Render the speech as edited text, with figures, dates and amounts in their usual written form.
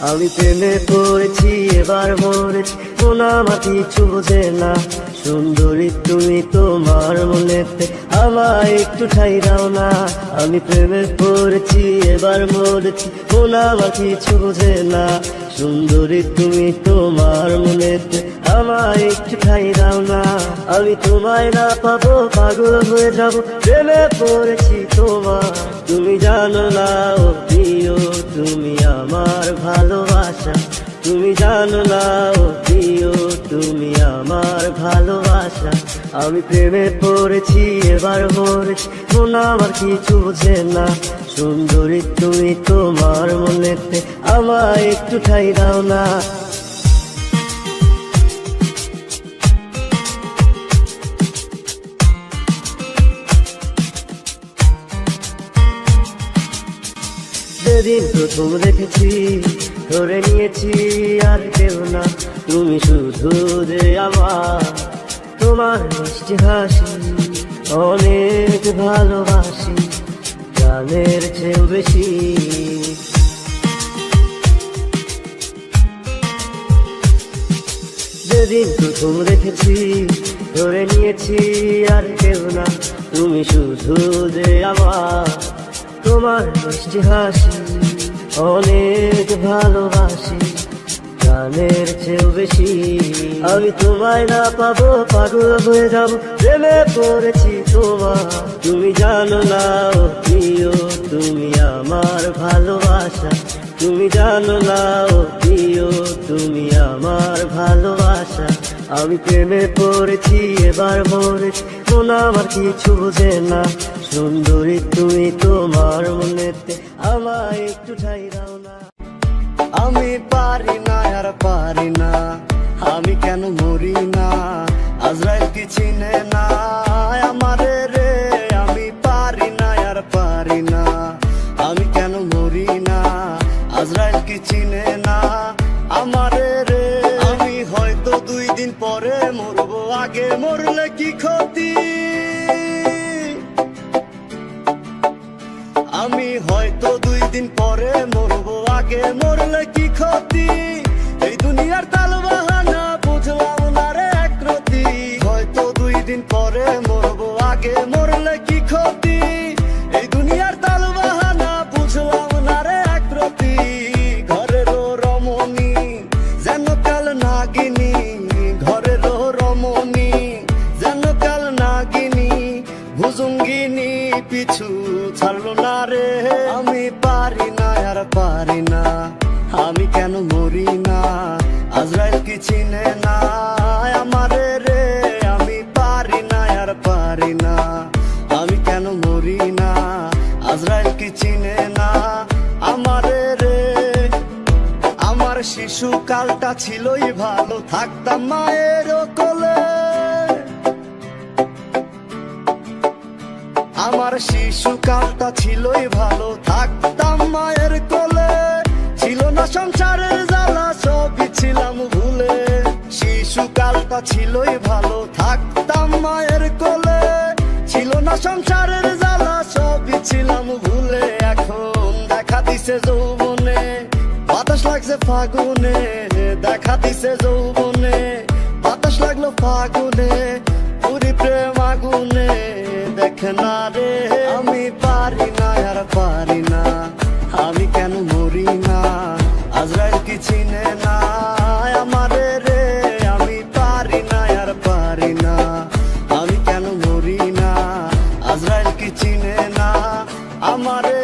আমি প্রেমে পড়েছি এবার মরেছি, মন আমার কিছু বোঝে না। সুন্দরী তুমি তোমার মনেতে আমায় একটু ঠাই দাও না। আমি প্রেমে পড়েছি এবার মরেছি, মন আমার কিছু বোঝে না। সুন্দরী তুমি তোমার মনেতে আমায় একটু ঠাই দাও না। আমি তোমায় না পাবো পাগল হয়ে যাব, প্রেমে পড়েছি তোমার। তুমি জানো না ও প্রিয় তুমি আমার ভালোবাসা, তুমি জানো না ও প্রিয় তুমি আমার ভালোবাসা। আমি প্রেমে পড়েছি এবার মরেছি, মন আমার কিছু বোঝে না। সুন্দরী তুমি তোমার মনেতে আমায় একটু ঠাই দাও না। যেদিন প্রথম দেখেছি ধরে নিয়েছি আর কেউ না, তুমি শুধু যে আমার। তোমার মিষ্টি হাসি অনেক ভালোবাসি, জানের চেয়েও বেশি। যেদিন প্রথম দেখেছি ধরে নিয়েছি আর কেউ না, তুমি শুধু যে আমার। তোমার মিষ্টি হাসি অনেক ভালোবাসি, জানের চেয়েও বেশি। আমি তোমায় না পাবো পাগল হয়ে যাব, প্রেমে পড়েছি তোমার। তুমি জানো না ও প্রিয় তুমি আমার ভালোবাসা, তুমি জানো না ও প্রিয় তুমি আমার ভালোবাসা। আমি প্রেমে পড়েছি এবার মরেছি, মন আমার কিছু বোঝে না। সুন্দরী তুমি তোমার মনেতে আমায় একটু ঠাই দাও না। আমি পারি না আর পারি না, আমি কেন মরি না? আজরাইল কি চিনে না আমারে রে? আমি পারি না আর পারি না, আমি কেন মরি না? আজরাইল কি চিনে না আমারে রে? আমি হয়তো 2 দিন পরে মরবো, আগে মরলে কি ক্ষতি? আমি হয়তো 2 দিন পরে মরবো, আগে মরলে কি ক্ষতি? এই দুনিয়ার তাল বাহানা বুঝলাম না রে একরতি। হয়তো 2 দিন পরে মরবো, আগে মরলে কি ক্ষতি? এই দুনিয়ার তাল বাহানা বুঝলাম না রে একরতি। ঘরেরও রমণী যেন কাল নাগিনী, ঘরেরও রমণী যেন কাল নাগিনী। ভুজুঙ্গিনী পিছু ছাড়লো না রে। আমি পারি না আর পারি না, আমি কেন মরি না? আজরাইল কি চিনে না আমারে রে? আমি পারি না আর পারি না, আমি কেন মরি না? আজরাইল কি চিনে না আমারে রে? আমার শিশুকালটা ছিলই ভালো, থাকতাম মায়ের কোলে। আমার শিশুকালটা ছিলই ভালো, থাকতাম মায়ের কোলে। ছিল না সংসারের জ্বালা, সবই ছিলাম ভুলে। শিশুকালটা ছিলই ভালো, থাকতাম মায়ের কোলে। ছিল না সংসারের জ্বালা, সবই ছিলাম ভুলে। এখন দেখা দিছে যৌবনে, বাতাস লাগছে ফাগুনে। দেখা দিছে যৌবনে, বাতাস লাগলো ফাগুনে। পুরি প্রেম আগুনে দেখে না রে। আমি পারি না আর পারি না, আমি কেন মরি না? আজরাইল কি চিনে না আমারে রে? আমি পারি না আর পারি না, আমি কেন মরি না? আজরাইল কি চিনে না আমারে